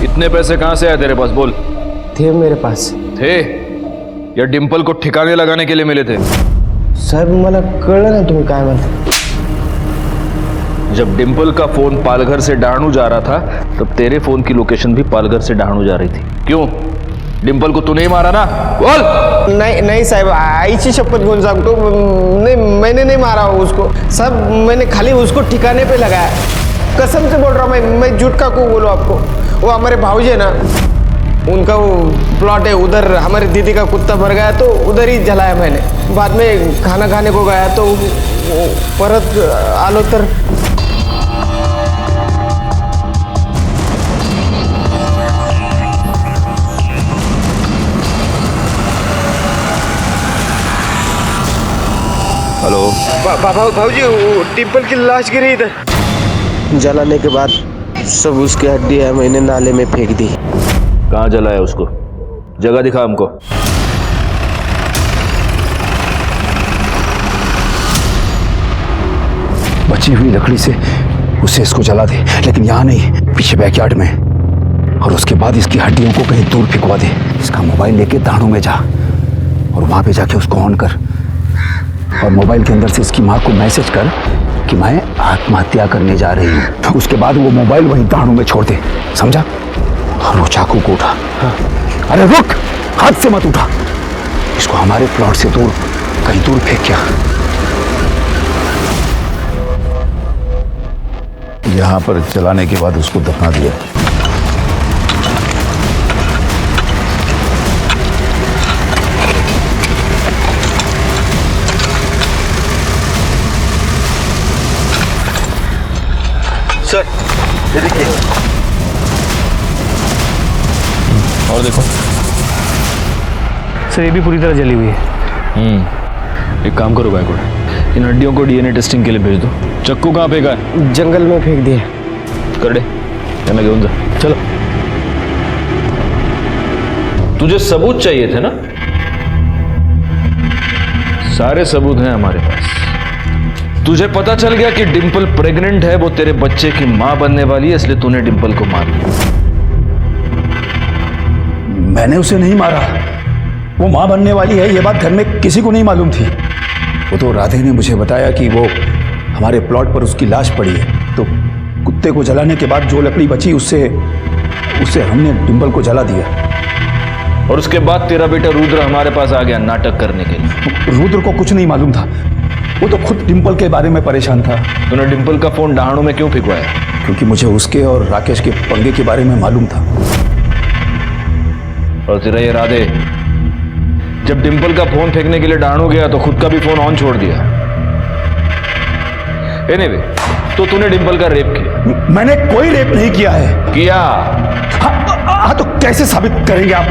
इतने पैसे कहां से आए तेरे पास? बोल। थे मेरे पास। थे या डिंपल को ठिकाने लगाने के लिए मिले थे? साहेब मला कळलं नाही तुम्ही काय म्हणता। जब डिंपल का फोन पालघर से डहाणू जा रहा था तब तेरे फोन की लोकेशन भी पालघर से डहाणू जा रही थी। क्यों? डिंपल को तू नहीं मारा ना? बोल। नहीं साहब, आईची शपथ घेऊन सांगतो, नहीं मैंने नहीं मारा उसको साहब, मैंने खाली उसको ठिकाने पे लगाया, कसम से बोल रहा हूँ मैं झूठ का क्यों बोलूँ आपको। वो हमारे भाऊजी है ना, उनका वो प्लॉट है उधर, हमारी दीदी का कुत्ता मर गया तो उधर ही जलाया मैंने। बाद में खाना खाने को गया तो परत आलो तर हेलो भाऊजी, डिंपल की लाश गिरी इधर। जलाने के बाद सब उसकी हड्डी है मैंने नाले में फेंक दी। कहाँ जलाया उसको? जगह दिखा हमको। बची हुई लकड़ी से उसे इसको जला दे, लेकिन यहाँ नहीं, पीछे बैकयार्ड में। और उसके बाद इसकी हड्डियों को कहीं दूर फेंकवा दे। इसका मोबाइल लेके दाणू में जा और वहां पे जाके उसको ऑन कर, और मोबाइल के अंदर से इसकी माँ को मैसेज कर कि मैं आत्महत्या करने जा रही हूँ। उसके बाद वो मोबाइल वहीं दाणू में छोड़ दे, समझा? और वो चाकू को उठा। अरे रुक, हाथ से मत उठा, इसको हमारे प्लॉट से दूर कहीं दूर फेंक क्या। यहाँ पर जलाने के बाद उसको दफना दिया। सर ये देखिए, और देखो सर ये भी पूरी तरह जली हुई है। एक काम करो गायकवाड़, इन हड्डियों को डीएनए टेस्टिंग के लिए भेज दो। चक्कू कहाँ फेंका है? जंगल में फेंक दिया। कर दे, कहना घेऊन जा। चलो। तुझे सबूत चाहिए थे ना? सारे सबूत हैं हमारे पास। तुझे पता चल गया कि डिंपल प्रेग्नेंट है, वो तेरे बच्चे की मां बनने वाली है, इसलिए तूने डिंपल को मार दिया। मैंने उसे नहीं मारा, वो मां बनने वाली है ये बात घर में किसी को नहीं मालूम थी। वो तो राधे ने मुझे बताया कि वो हमारे प्लॉट पर उसकी लाश पड़ी है, तो कुत्ते को जलाने के बाद जो लकड़ी बची उससे हमने डिंपल को जला दिया। और उसके बाद तेरा बेटा रुद्र हमारे पास आ गया नाटक करने के लिए। रुद्र को कुछ नहीं मालूम था, वो तो खुद डिंपल के बारे में परेशान था। तूने डिंपल का फोन डहाणू में क्यों फिकवाया? क्योंकि मुझे उसके और राकेश के पंगे के बारे में मालूम था। और तेरा ये राधे जब डिंपल का फोन फेंकने के लिए डहाणू गया तो खुद का भी फोन ऑन छोड़ दिया। एनीवे, तो तूने डिंपल का रेप किया? मैंने कोई रेप नहीं किया है। किया? हाँ तो कैसे साबित करेंगे आप?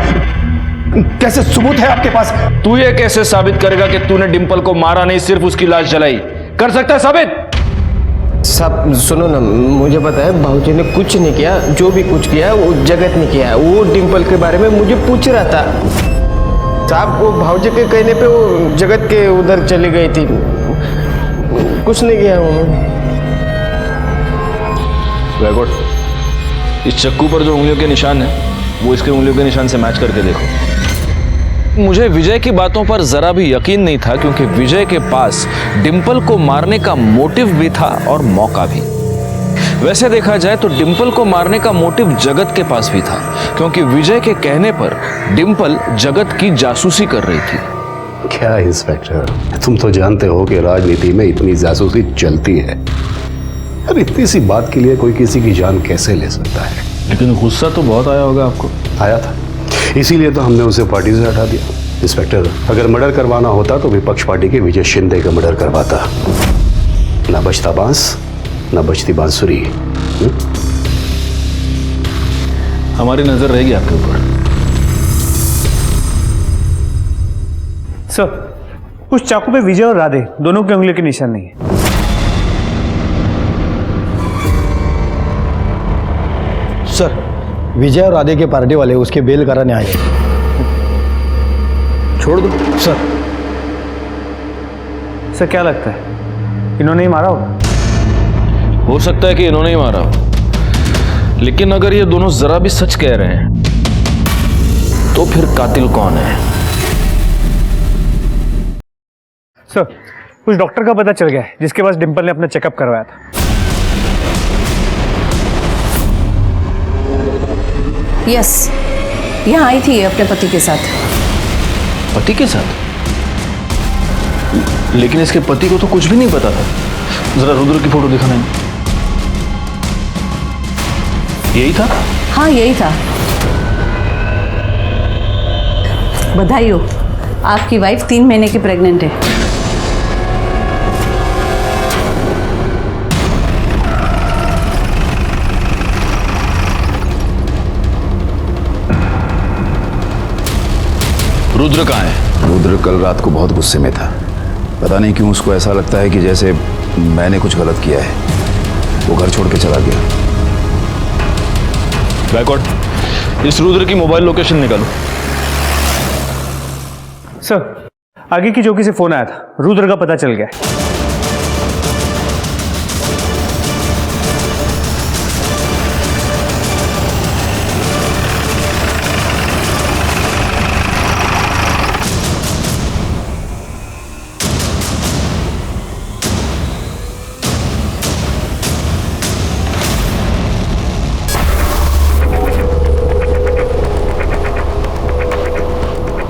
कैसे सबूत है आपके पास? तू ये कैसे साबित करेगा कि तूने डिंपल को मारा नहीं, सिर्फ उसकी लाश जलाई? कर सकता है साबित? सब सुनो ना, मुझे पता है भाऊजी ने कुछ नहीं किया, जो भी कुछ किया है वो जगत ने किया है। वो डिंपल के बारे में मुझे पूछ रहा था साहब, वो भाऊजी के कहने पे वो जगत के उधर चली गई थी, कुछ नहीं किया उन्होंने। इस चक्कू पर जो उंगलियों के निशान है वो इसके उंगलियों के निशान से मैच करके देखो। मुझे विजय की बातों पर जरा भी यकीन नहीं था, क्योंकि विजय के पास डिंपल को मारने का मोटिव भी था और मौका भी। वैसे देखा जाए तो डिंपल को मारने का मोटिव जगत के पास भी था, क्योंकि विजय के कहने पर डिंपल जगत की जासूसी कर रही थी। क्या इंस्पेक्टर, तुम तो जानते हो कि राजनीति में इतनी जासूसी चलती है। यार इतनी सी बात के लिए कोई किसी की जान कैसे ले सकता है? लेकिन गुस्सा तो बहुत आया होगा आपको। आया था, इसीलिए तो हमने उसे पार्टी से हटा दिया। इंस्पेक्टर, अगर मर्डर करवाना होता तो विपक्ष पार्टी के विजय शिंदे का मर्डर करवाता। ना बजता बांस, ना बजती बांसुरी। हमारी नजर रहेगी आपके ऊपर। सर, उस चाकू पे विजय और राधे दोनों की उंगली के निशान नहीं है। सर, विजय और राधे के पार्टी वाले उसके बेल कराने आए। छोड़ दो। सर क्या लगता है इन्होंने ही मारा होगा? हो सकता है कि इन्होंने ही मारा हो, लेकिन अगर ये दोनों जरा भी सच कह रहे हैं तो फिर कातिल कौन है? सर, उस डॉक्टर का पता चल गया है जिसके पास डिंपल ने अपना चेकअप करवाया था। यस, यहाँ आई थी अपने पति के साथ। पति के साथ? लेकिन इसके पति को तो कुछ भी नहीं पता था। जरा रुद्र की फोटो दिखाना है। यही था? हाँ यही था। बधाई हो, आपकी वाइफ 3 महीने की प्रेग्नेंट है। रुद्र कहाँ है? रुद्र कल रात को बहुत गुस्से में था। पता नहीं क्यों उसको ऐसा लगता है कि जैसे मैंने कुछ गलत किया है। वो घर छोड़ के चला गया। बैकवर्ड, इस रुद्र की मोबाइल लोकेशन निकालो। सर, आगे की चौकी से फोन आया था, रुद्र का पता चल गया।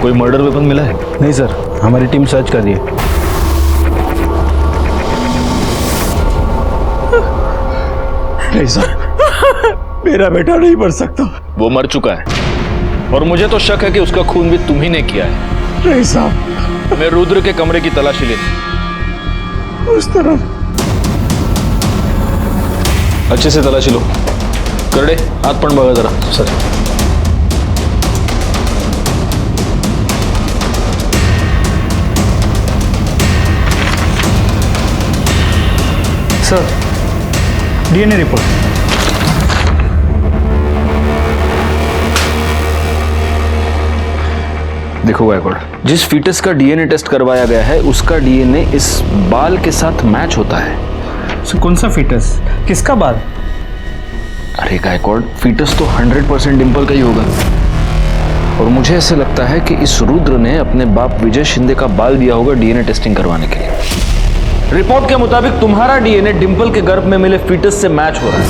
कोई मर्डर वेपन मिला है? नहीं सर, हमारी टीम सर्च कर रही है। नहीं सर, मेरा बेटा नहीं मर सकता। वो मर चुका है और मुझे तो शक है कि उसका खून भी तुम ही ने किया है। नहीं साहब, मैं रुद्र के कमरे की तलाशी लेती। उस तरफ अच्छे से तलाशी लो। करड़े, हाथ पण बघा जरा। Sir, sir, DNA report. देखो गायकवाड़, जिस फीटस का डीएनए टेस्ट करवाया गया है उसका डीएनए इस बाल के साथ मैच होता है। सर, कौन सा फीटस? किसका बाल? अरे गायकवाड़, फीटस तो 100% डिंपल का ही होगा। और मुझे ऐसे लगता है कि इस रुद्र ने अपने बाप विजय शिंदे का बाल दिया होगा डीएनए टेस्टिंग करवाने के लिए। रिपोर्ट के मुताबिक तुम्हारा डीएनए डिंपल के गर्भ में मिले फीटस से मैच हो रहा है।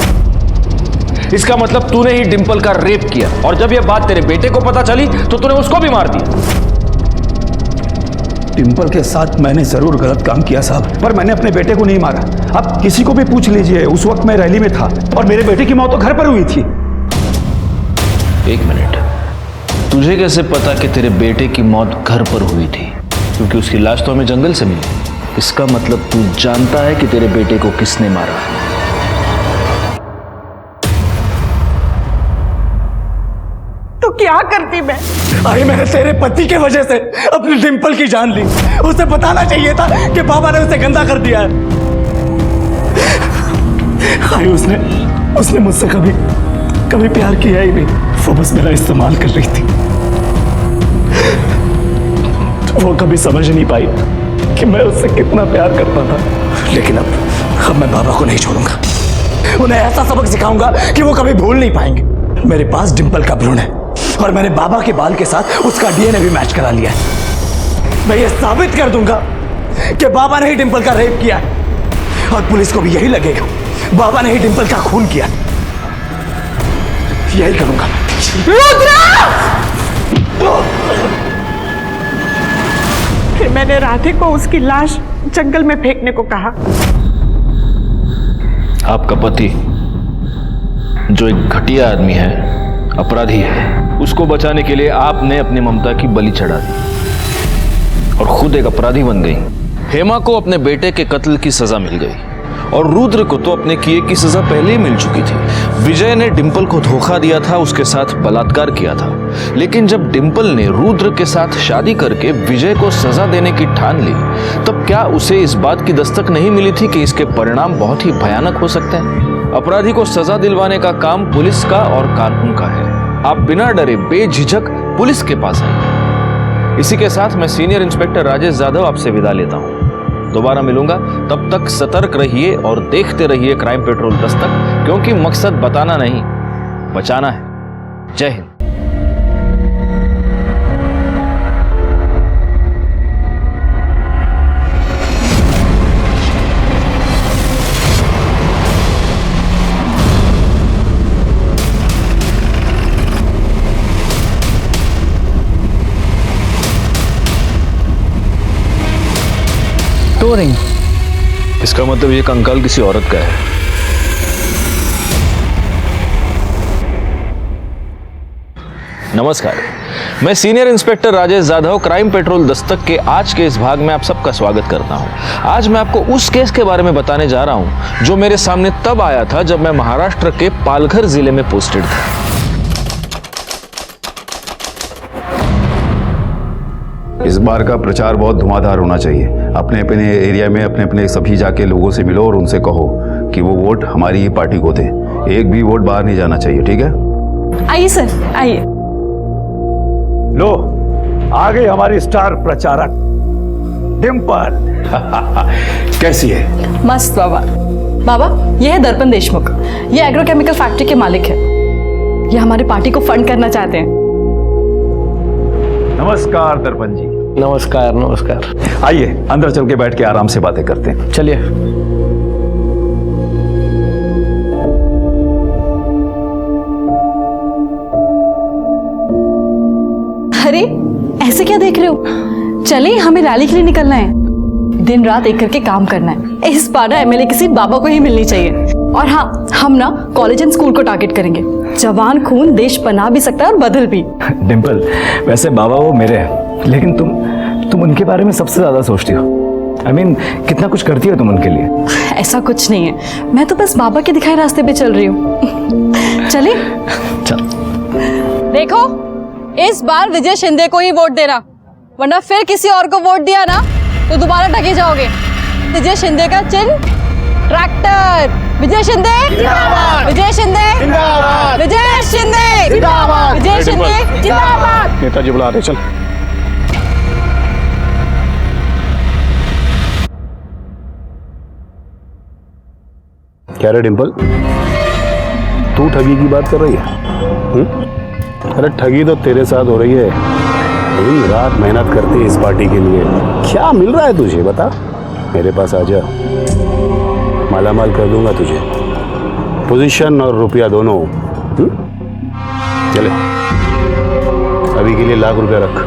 इसका मतलब तूने ही डिंपल का रेप किया और जब यह बात तेरे बेटे को पता चली तो तूने उसको भी मार दिया। डिंपल के साथ मैंने जरूर गलत काम किया साहब, पर मैंने अपने बेटे को नहीं मारा। अब किसी को भी पूछ लीजिए, उस वक्त मैं रैली में था और मेरे बेटे की मौत तो घर पर हुई थी। 1 मिनट, तुझे कैसे पता कि तेरे बेटे की मौत घर पर हुई थी? क्योंकि उसकी लाश तो हमें जंगल से मिली। इसका मतलब तू जानता है कि तेरे बेटे को किसने मारा। तो क्या करती मैं? अरे मैंने तेरे पति के वजह से अपनी डिंपल की जान ली। उसे बताना चाहिए था कि बाबा ने उसे गंदा कर दिया है। अरे उसने मुझसे कभी प्यार किया ही नहीं। वो बस मेरा इस्तेमाल कर रही थी। वो कभी समझ नहीं पाई कि मैं उससे कितना प्यार करता था। लेकिन अब मैं बाबा को नहीं छोड़ूंगा। उन्हें ऐसा सबक सिखाऊंगा कि वो कभी भूल नहीं पाएंगे। मेरे पास डिंपल का भ्रूण है और मैंने बाबा के बाल के साथ उसका डीएनए भी मैच करा लिया है। मैं ये साबित कर दूंगा कि बाबा ने ही डिंपल का रेप किया है और पुलिस को भी यही लगेगा बाबा ने ही डिंपल का खून किया। यही करूंगा। फिर मैंने राधे को उसकी लाश जंगल में फेंकने को कहा। आपका पति जो एक घटिया आदमी है, अपराधी है, उसको बचाने के लिए आपने अपनी ममता की बलि चढ़ा दी और खुद एक अपराधी बन गई। हेमा को अपने बेटे के कत्ल की सजा मिल गई और रुद्र को तो अपने किए की सजा पहले ही मिल चुकी थी। विजय ने डिंपल को धोखा दिया था, उसके साथ बलात्कार किया था, लेकिन जब डिंपल ने रुद्र के साथ शादी करके विजय को सजा देने की ठान ली, तब क्या उसे इस बात की दस्तक नहीं मिली थी कि इसके परिणाम बहुत ही भयानक हो सकते हैं। अपराधी को सजा दिलवाने का काम पुलिस का और कानून का है। आप बिना डरे बेझिझक पुलिस के पास आइए। इसी के साथ मैं सीनियर इंस्पेक्टर राजेश जाधव आपसे विदा लेता हूं। दोबारा मिलूंगा, तब तक सतर्क रहिए और देखते रहिए क्राइम पेट्रोल दस्तक, क्योंकि मकसद बताना नहीं, बचाना है। जय हिंद। इसका मतलब ये कंकाल किसी औरत का है। नमस्कार, मैं senior inspector Rajesh Jadhav crime petrol Dastak के आज के इस भाग में आप सबका स्वागत करता हूं। आज मैं आपको उस केस के बारे में बताने जा रहा हूं जो मेरे सामने तब आया था जब मैं महाराष्ट्र के पालघर जिले में पोस्टेड था। इस बार का प्रचार बहुत धुआंधार होना चाहिए। अपने अपने एरिया में अपने अपने सभी जाके लोगों से मिलो और उनसे कहो कि वो वोट हमारी ही पार्टी को दें। एक भी वोट बाहर नहीं जाना चाहिए, ठीक है? आइए सर, आइए। लो, आ गई हमारी स्टार प्रचारक डिंपल। कैसी है? मस्त बाबा। बाबा, ये है दर्पण देशमुख, ये एग्रोकेमिकल फैक्ट्री के मालिक है। ये हमारी पार्टी को फंड करना चाहते हैं। नमस्कार दर्पण जी। नमस्कार नमस्कार। आइए अंदर चल के बैठ के आराम से बातें करते हैं। चलिए। अरे ऐसे क्या देख रहे हो? चलिए, हमें रैली के लिए निकलना है। दिन रात एक करके काम करना है। इस बार ना एमएलए किसी बाबा को ही मिलनी चाहिए। और हाँ, हम ना कॉलेज एंड स्कूल को टारगेट करेंगे। जवान खून देश बना भी सकता है और बदल भी। डिंपल, वैसे बाबा वो मेरे हैं, लेकिन तुम उनके बारे में सबसे ज्यादा सोचती हो। I mean, कितना कुछ करती हो तुम उनके लिए। ऐसा कुछ नहीं है, मैं तो बस बाबा के दिखाए रास्ते पे चल रही हूँ। चले चल। देखो, इस बार विजय शिंदे को ही वोट देना, वरना फिर किसी और को वोट दिया ना तो दोबारा ठगे जाओगे। विजय शिंदे का चिन्ह ट्रैक्टर। विजय शिंदे जिंदाबाद, विजय शिंदे जिंदाबाद, विजय शिंदे जिंदाबाद, विजय शिंदे जिंदाबाद। नेताजी बुला रहे, चल। क्या रे डिंपल, तू ठगी की बात कर रही है? अरे ठगी तो तेरे साथ हो रही है। दिन रात मेहनत करती है इस पार्टी के लिए। क्या मिल रहा है तुझे, बता। मेरे पास आ जा, मालामाल कर दूंगा तुझे, पोजीशन और रुपया दोनों। चले, अभी के लिए लाख रुपया रख।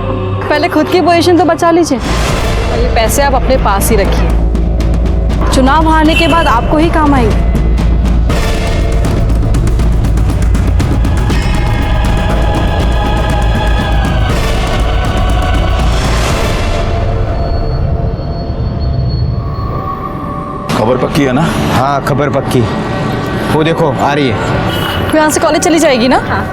पहले खुद की पोजीशन तो बचा लीजिए और ये पैसे आप अपने पास ही रखिए। चुनाव हारने के बाद आपको ही काम आएंगे। खबर पक्की है ना? हाँ, खबर पक्की। वो देखो आ रही है। यहाँ से कॉलेज चली जाएगी ना? हाँ।